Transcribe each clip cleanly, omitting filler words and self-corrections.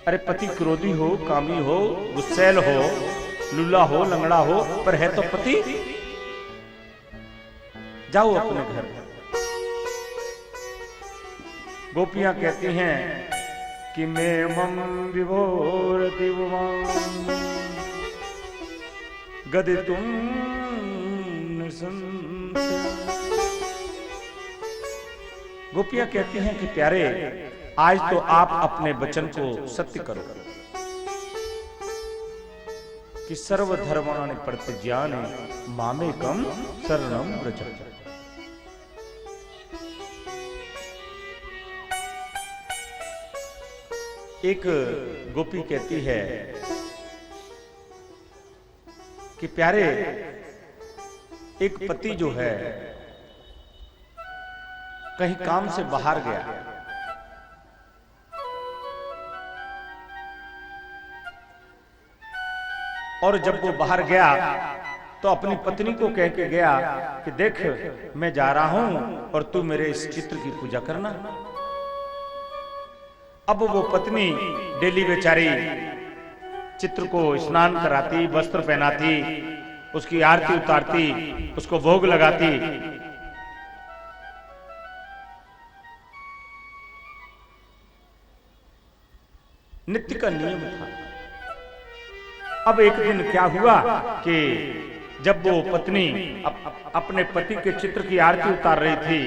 अरे पति क्रोधी हो, कामी हो, गुस्सैल हो, लुल्ला हो, लंगड़ा हो, पर है तो पति। जाओ अपने घर। गोपियां कहती हैं कि मैं मम विभोर गदि तुम गोपियां कहती हैं कि प्यारे, आज तो आप अपने वचन को सत्य करो कि सर्वधर्माणि परित्यज्यानि मामेकं शरणं व्रज। एक गोपी कहती है कि प्यारे, एक पति जो है कहीं काम से बाहर गया, और जब वो बाहर गया तो अपनी पत्नी को कह के गया कि देख, मैं जा रहा हूं और तू मेरे इस चित्र की पूजा करना। अब वो पत्नी डेली बेचारी चित्र को स्नान कराती, वस्त्र पहनाती, उसकी आरती उतारती, उसको भोग लगाती। नित्य का नियम था। अब एक दिन क्या हुआ कि जब वो पत्नी अपने पति के चित्र की आरती उतार रही थी,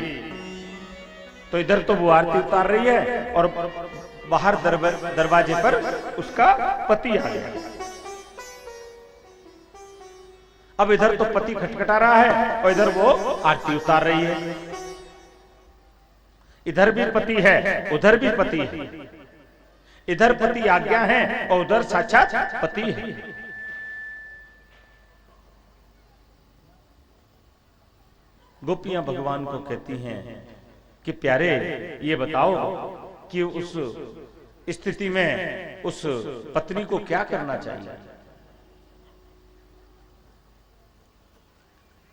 तो इधर तो वो आरती उतार रही है और बाहर दरवाजे पर उसका पति आ गया। अब इधर तो पति खटखटा रहा है और इधर वो आरती उतार रही है। इधर भी पति है, उधर भी पति है। इधर पति आज्ञा है और उधर साक्षात पति है। गोपियां भगवान को कहती हैं कि प्यारे, ये बताओ कि उस स्थिति में उस पत्नी को क्या करना चाहिए।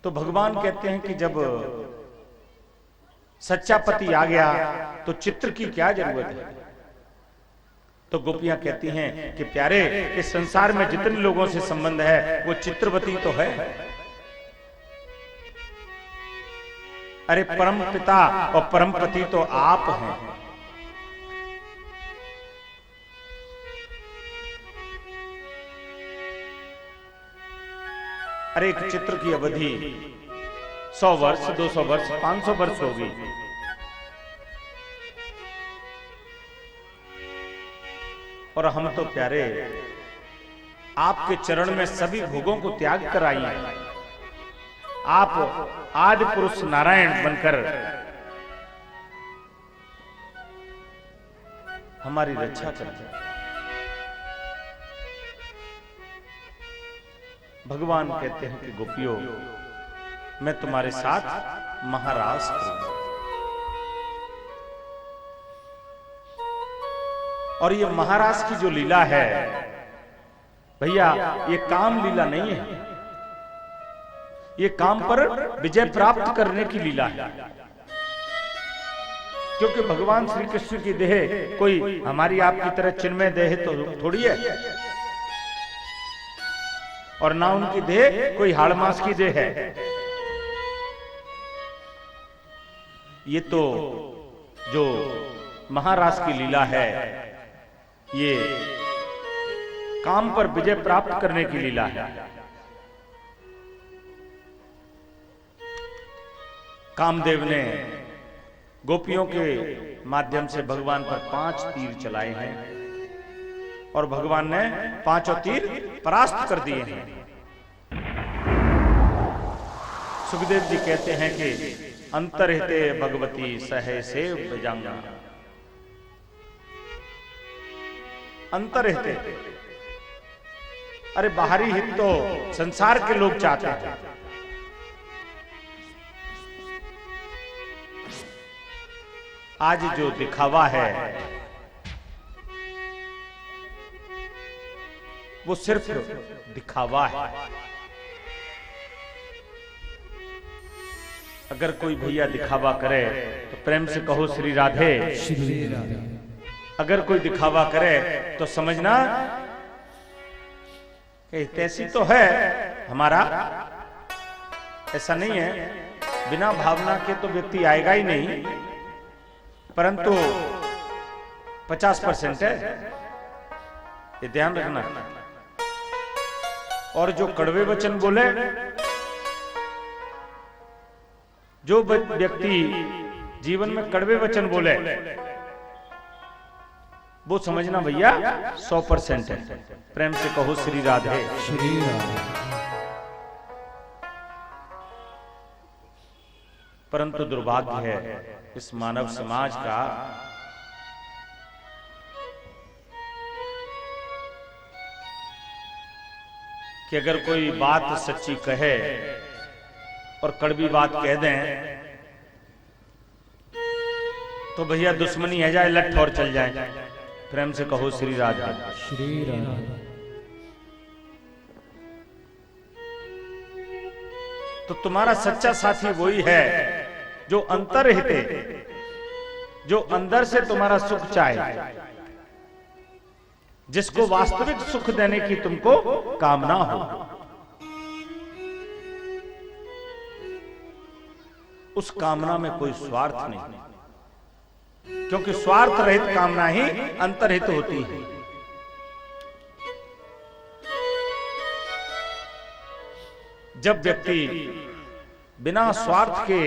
तो भगवान कहते हैं कि जब सच्चा पति आ गया तो चित्र की क्या जरूरत है। तो गोपियां कहती हैं कि प्यारे, इस संसार में जितने लोगों से संबंध है वो चित्रवती तो है। अरे परम पिता और परम पति तो आप हैं। अरे एक चित्र की अवधि 100 वर्ष, 200 वर्ष, 500 वर्ष होगी। और हम तो प्यारे आपके चरण में सभी भोगों को त्याग कर आई हैं। आप आदि पुरुष नारायण बनकर हमारी रक्षा करते हैं। भगवान कहते हैं कि गोपियों, मैं तुम्हारे साथ महारास करूंगा। और ये महारास की जो लीला है भैया, ये काम लीला नहीं है, ये काम पर विजय प्राप्त करने की लीला है। क्योंकि भगवान श्री कृष्ण की देह कोई हमारी आपकी तरह चिन्मय देह तो थोड़ी है, और ना उनकी देह कोई हाड़ मांस की देह है। ये तो जो महारास की लीला है, ये काम पर विजय प्राप्त करने की लीला है। कामदेव ने गोपियों के माध्यम से भगवान पर 5 तीर चलाए हैं और भगवान ने 5 तीर परास्त कर दिए हैं। सुखदेव जी कहते हैं कि अंतरहिते भगवती सहे सेव भुजंगा। अंतरहिते, अरे बाहरी हित तो संसार के लोग चाहते हैं। आज जो दिखावा है वो सिर्फ दिखावा है। अगर कोई भैया दिखावा करे तो प्रेम से कहो श्री राधे। श्री राधे। अगर कोई दिखावा करे तो समझना कि तैसी तो है हमारा, ऐसा नहीं है। बिना भावना के तो व्यक्ति आएगा ही नहीं, परंतु 50% है, ये ध्यान रखना। और जो कड़वे वचन बोले, जो व्यक्ति जीवन में कड़वे वचन बोले, वो समझना भैया 100% है। प्रेम से कहो श्री राधे। श्री राधे। परंतु दुर्भाग्य है इस मानव समाज का कि अगर कोई बात सच्ची कहे और कड़वी बात कह दें तो भैया दुश्मनी है जाए, लठ और चल जाए। प्रेम से कहो श्री राधे। श्री राधे। तो तुम्हारा सच्चा साथी वही है जो अंतर्हित, जो अंदर से तुम्हारा सुख चाहे, जिसको वास्तविक सुख देने की तुमको कामना हो। उस कामना में कोई स्वार्थ नहीं, क्योंकि स्वार्थ रहित कामना ही अंतर्हित होती है। जब व्यक्ति बिना स्वार्थ के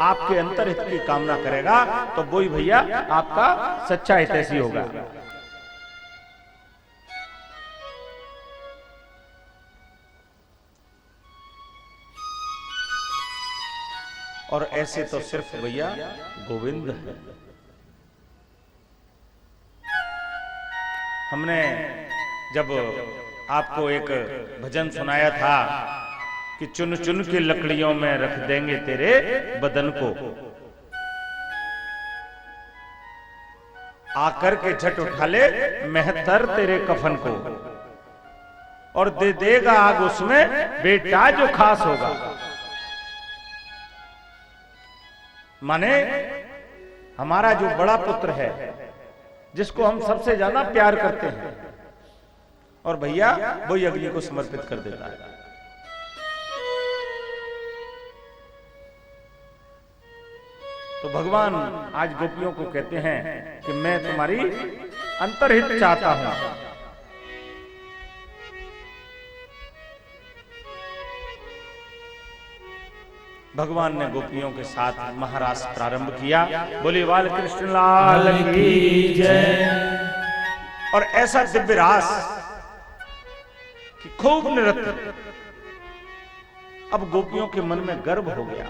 आपके अंतर्हित की कामना करेगा तो वही भैया आपका सच्चा हितैषी होगा। और ऐसे तो सिर्फ भैया गोविंद है। हमने जब आपको एक भजन सुनाया था कि चुन चुन के लकड़ियों में रख देंगे तेरे बदन को, आकर के झट उठा ले मेहतर तेरे कफन को, और दे देगा आग उसमें बेटा जो खास होगा। माने हमारा जो बड़ा पुत्र है, जिसको हम सबसे ज्यादा प्यार करते हैं, और भैया वही अग्नि को समर्पित कर देता है। तो भगवान आज गोपियों को कहते हैं कि मैं तुम्हारी अंतर्हित चाहता हूं। भगवान ने गोपियों के साथ महारास प्रारंभ किया। बोले बाल कृष्ण लाल की जय। और ऐसा दिव्य रास कि खूब नृत्य। अब गोपियों के मन में गर्व हो गया।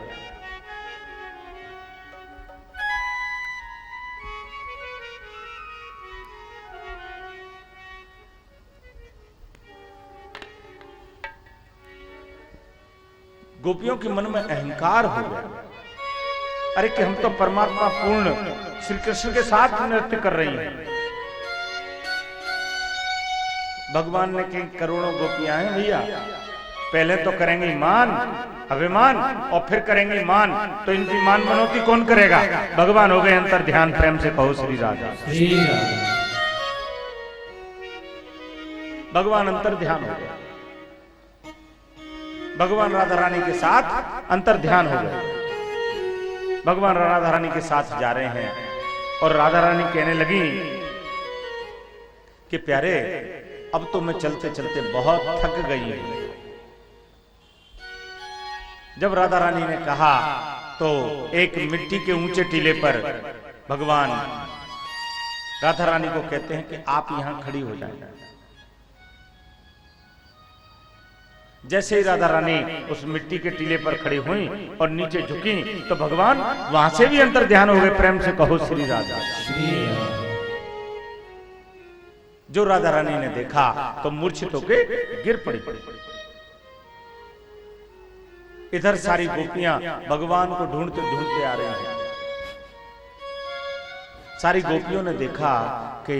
गोपियों के मन में अहंकार हो गया, अरे कि हम तो परमात्मा पूर्ण श्री कृष्ण के साथ नृत्य कर रही हैं। भगवान ने कई करोड़ों गोपियां हैं भैया, पहले तो करेंगे मान अभिमान और फिर करेंगे मान, तो इनकी मान मनोती कौन करेगा? भगवान हो गए अंतर ध्यान। प्रेम से कहो श्री राधा। श्री राधा। भगवान अंतर ध्यान हो गए। भगवान राधा रानी के साथ अंतर ध्यान हो गए। भगवान राधा रानी के साथ जा रहे हैं और राधा रानी कहने लगी कि प्यारे अब तो मैं चलते चलते बहुत थक गई हूं। जब राधा रानी ने कहा तो एक मिट्टी के ऊंचे टीले पर भगवान राधा रानी को कहते हैं कि आप यहां खड़ी हो जाएं। जैसे ही राधा रानी उस मिट्टी के टीले पर खड़ी हुई और नीचे झुकी तो भगवान वहां से भी अंतर ध्यान हो गए। प्रेम से कहो श्री राधा। जो राधा रानी ने देखा तो मूर्छित होकर गिर पड़ी। इधर सारी गोपियां भगवान को ढूंढते ढूंढते आ रही हैं। सारी गोपियों ने देखा कि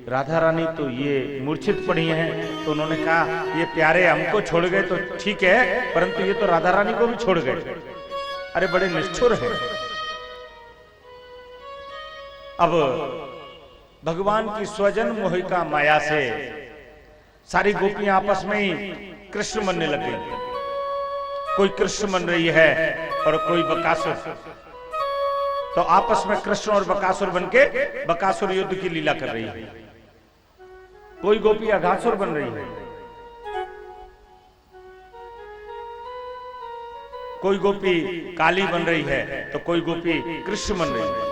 राधा रानी तो ये मूर्छित पड़ी हैं, तो उन्होंने कहा ये प्यारे हमको छोड़ गए तो ठीक है, परंतु ये तो राधा रानी को भी छोड़ गए। अरे बड़े निष्ठुर हैं। अब भगवान की स्वजन मोहिका माया से सारी गोपियां आपस में ही कृष्ण बनने लग गई। कोई कृष्ण बन रही है और कोई बकासुर। तो आपस में कृष्ण और बकासुर बनके बकासुर युद्ध की लीला कर रही है। कोई गोपी अघासुर बन रही है, कोई गोपी काली बन रही है, तो कोई गोपी कृष्ण बन रही है।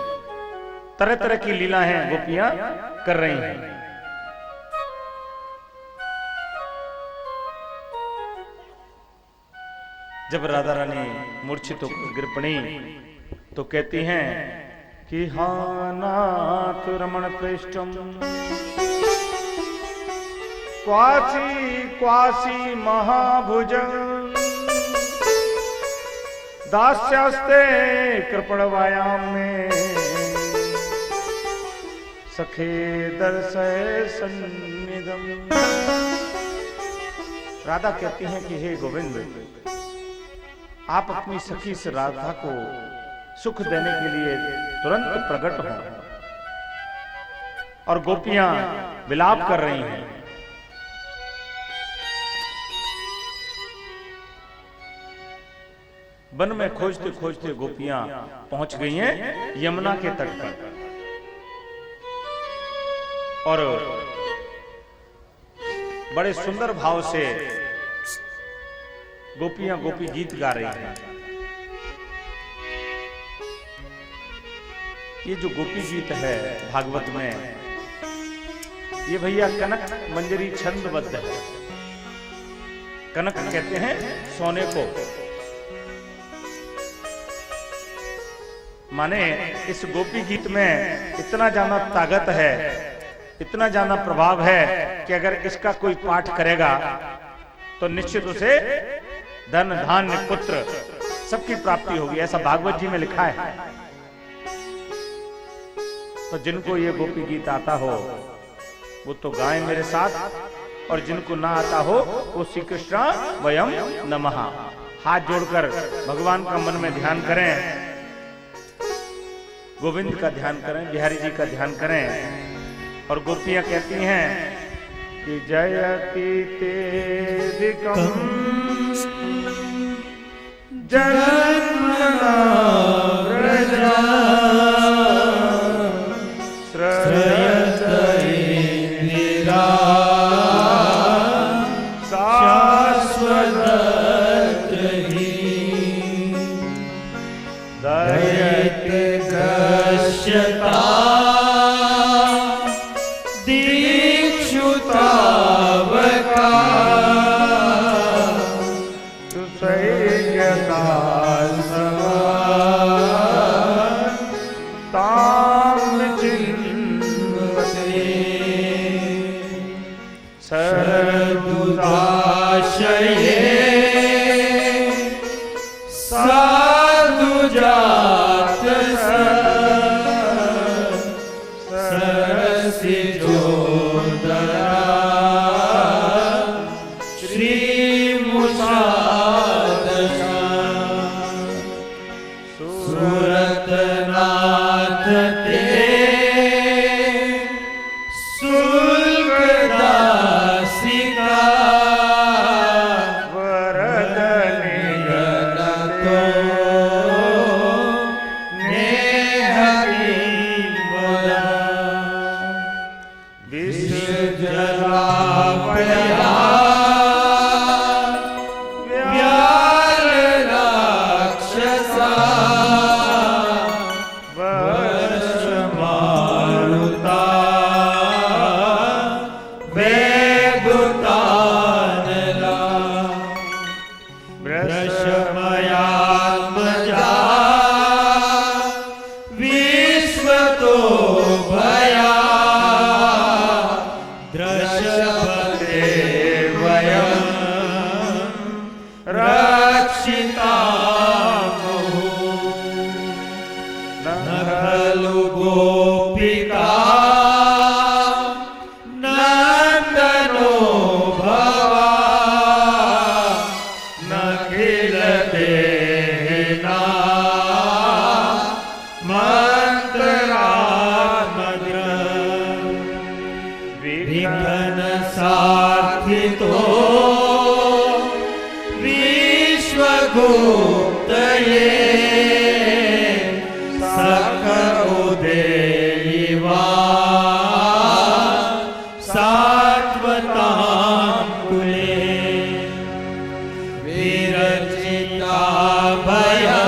तरह तरह की लीलाएं गोपियां कर रही हैं। जब राधा रानी मूर्छित होकर गिर पड़ी तो कहती हैं कि हाँ नाथ रमण प्रेष्ठम क्वासी क्वासी महाभुज दास्यास्ते कृपणवायाम में सखे दर्शय सन्निधम। राधा कहती हैं कि हे गोविंद, आप अपनी सखी से राधा को सुख देने के लिए तुरंत प्रकट हो। और गोपियां विलाप कर रही हैं। वन में खोजते खोजते गोपियां पहुंच गई हैं यमुना के तट पर। और बड़े सुंदर भाव से गोपियां गोपी गीत गा रही हैं। ये जो गोपी गीत है भागवत में, ये भैया कनक मंजरी छंदबद्ध है। कनक कहते हैं सोने को, माने इस गोपी गीत में इतना ज्यादा ताकत है, इतना ज्यादा प्रभाव है कि अगर इसका कोई पाठ करेगा तो निश्चित उसे धन धान्य पुत्र सबकी प्राप्ति होगी। ऐसा भागवत जी में लिखा है। तो जिनको ये गोपी गीत आता हो वो तो गाएं मेरे साथ, और जिनको ना आता हो वो श्री कृष्ण वयम नमः हाथ जोड़कर भगवान का मन में ध्यान करें, गोविंद का ध्यान करें, बिहारी जी का ध्यान करें। और गोपियां कहती हैं कि जयति तेदिकम जन्मना व्रजा श्रयत इंदिरा शाश्वत दयित दश्यता विसर्जन तो विश्वगुप्त ये सख उदेवा सात्वतांकुले विरचिता भया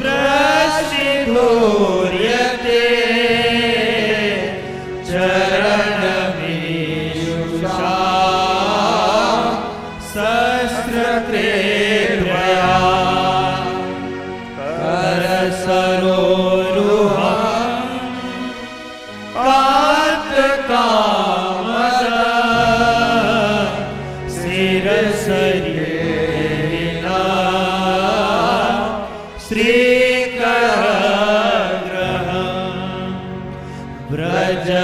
वृषिधूर्यते चरणमीशुषा शस्त्रत्रेभ्यः करसरोरुहं कान्तकामद शिरसरिणा श्रीकरग्रहं व्रजजनार्तिः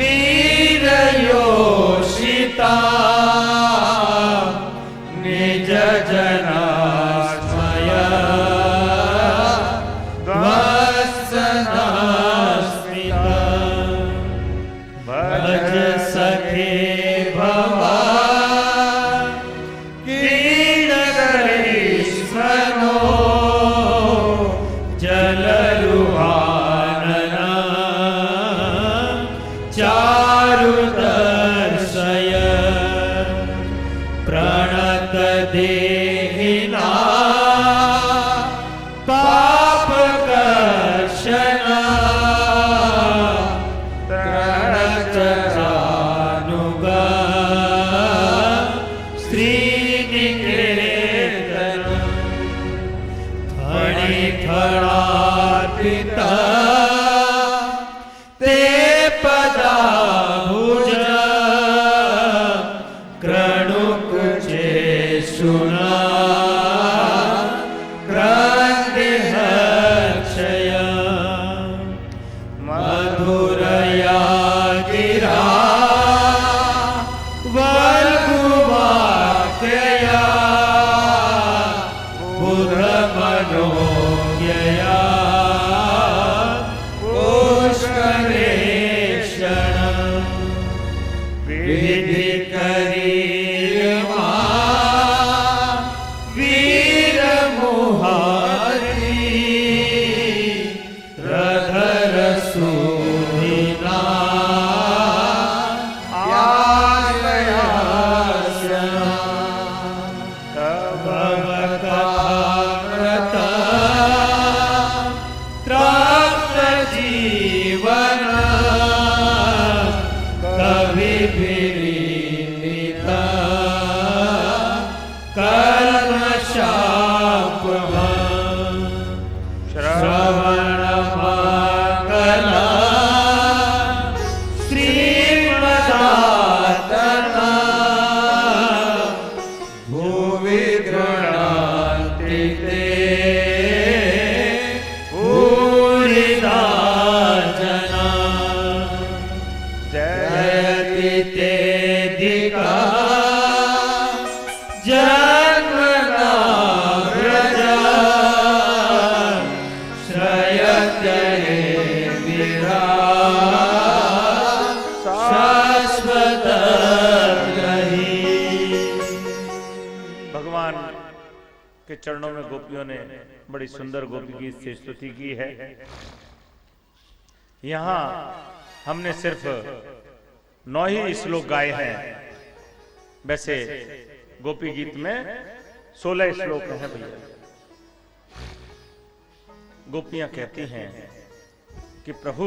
वीरयोषिता निज जनास्मय वत्सनास्मिता भज सखे भवा क्रीडकरीश्वरो जलरुहानना चारुदर्शय प्रणत देहिना पापकर्षणा तरणचरानुगा श्रीनिकेतन फणिफणार्पिता ते पदाभुज क्रणुकुचेषुणा क्रन्दिहर्षय मधुरया गिरा वल्गुवाक्यया बुधमनोज्ञया पुष्करेषणं विधिकरीर्मा वीरमुहारी रधरसूधिना आश्रयास्यना भवकथामृता तप्तजीवना कविभिरीडिता कल्मषापहा श्रवणमङ्गला श्रीमदातना भुवि गृह्णान्ति ते भूरिदा जना जयति तेऽधिका जन्मना व्रजा श्रयते वीरा शाश्वत रही। भगवान के चरणों में गोपियों ने बड़ी सुंदर गोपी गीत से स्तुति की है। यहाँ हमने सिर्फ 9 ही श्लोक गाए हैं, वैसे गोपी गीत में 16 श्लोक हैं भैया। गोपियां कहती हैं कि प्रभु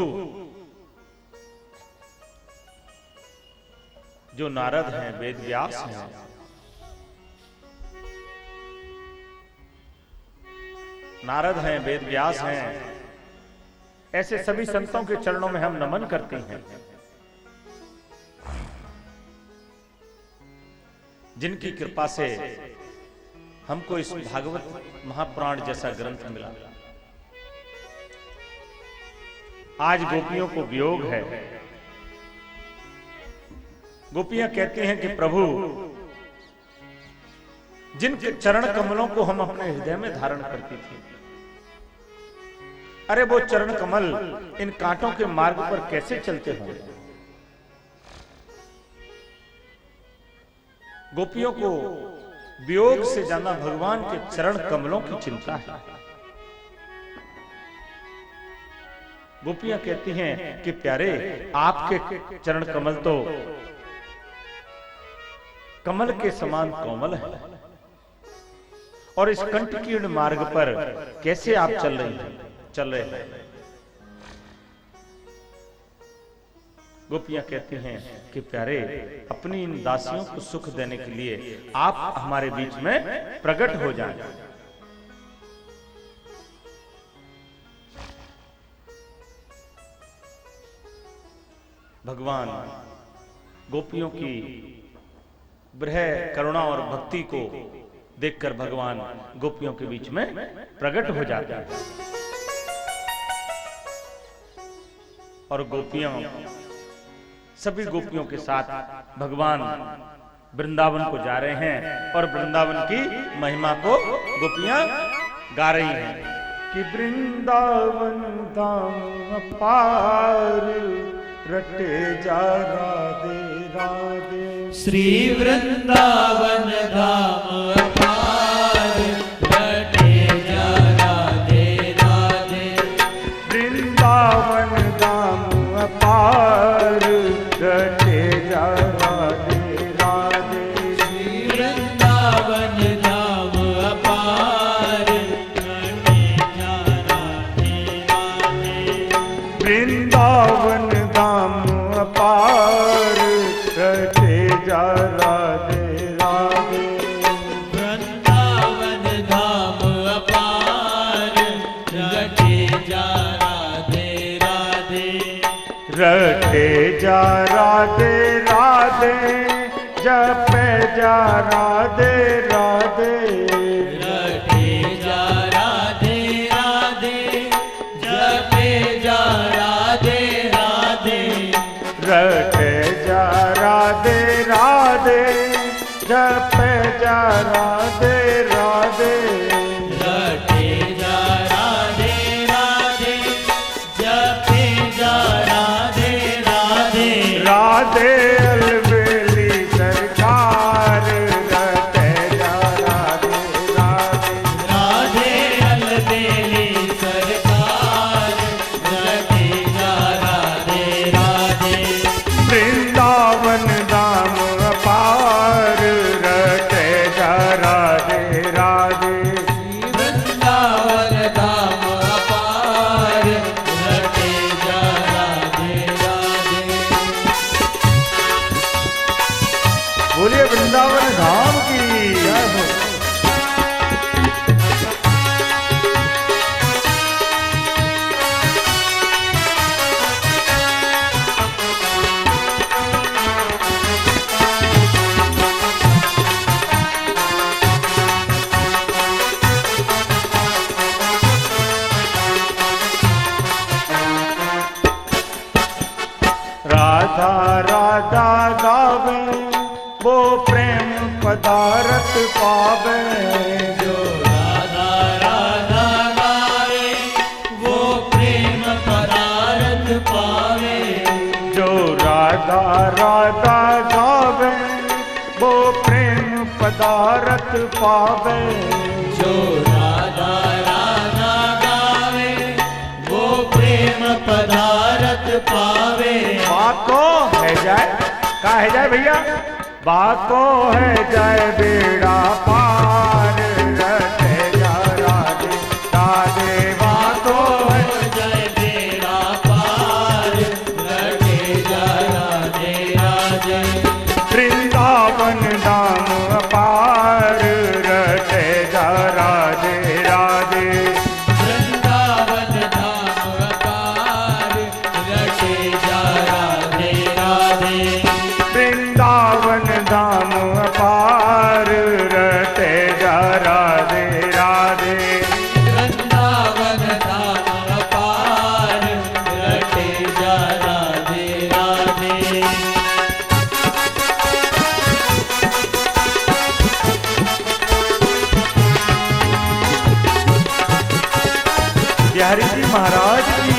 जो नारद हैं, वेद व्यास हैं, नारद हैं, वेद व्यास हैं, ऐसे सभी संतों के चरणों में हम नमन करते हैं, जिनकी कृपा से हमको इस भागवत महापुराण जैसा ग्रंथ मिला। आज गोपियों को वियोग है। गोपियां कहती हैं कि प्रभु जिनके चरण कमलों को हम अपने हृदय में धारण करती थी, अरे वो चरण कमल इन कांटों के मार्ग पर कैसे चलते होंगे। गोपियों को वियोग से ज्यादा भगवान के चरण कमलों की चिंता है। गोपियां कहती हैं कि प्यारे आपके चरण कमल तो कमल के समान कोमल है और इस कंटकीर्ण मार्ग पर कैसे आप चल रहे हैं। गोपियां कहती हैं कि प्यारे अपनी इन दासियों को सुख देने के लिए आप हमारे बीच में प्रकट हो जाएं। भगवान गोपियों की ब्रह करुणा और भक्ति को देखकर भगवान गोपियों के बीच में प्रकट हो जाते हैं और गोपियां सभी गोपियों के साथ भगवान वृंदावन को जा रहे हैं और वृंदावन की महिमा को गोपियां गा रही हैं कि वृंदावन धाम अपार रटे जा राधे राधे। श्री वृंदावन धाम अपार रटे जा राधे राधे। वृंदावन धाम अपार रटे जा राधे राधे। श्री वृंदावन धाम अपार रटे जा राधे राधे। वृंदावन धाम अपार रटे जा राधे राधे। वृंदावन धाम अपार रटे जा राधे राधे। रटे जा राधे राधे जपे जा राधे राधे। रटे जा राधे राधे जपे जा राधे राधे। रटे जा राधे राधे जपे जा राधे राधे। रटे जा राधे राधे जपे जा राधे राधे। राधे अलबेली सरकार रटे जा राधे राधे। राधे अलबेली सरकार रटे जा राधे राधे। वृंदावन धाम अपार रटे जा राधे राधे। वृंदावन धाम अपार रटे जा राधे राधे। बोलिए वृंदावन धाम की जय हो। राधा राधा गावे वो प्रेम पदारथ पावे। जो राधा राधा गावे वो प्रेम पदारथ पावे। जो राधा राधा गावे वो प्रेम पदारथ पावे। जो राधा राधा गावे वो प्रेम पदारथ पावे। बात तो है जाए का है जाए भैया। बात तो है जाए बेड़ा पार रटे जा राधे राधे। बात तो है जय बेड़ा पार रटे जा राधे राधे। वृंदावन धाम अपार रटे जा राधे राधे। वृंदावन धाम अपार रटे जा राधे राधे। वृंदावन धाम अपार रटे बिहारी जी महाराज की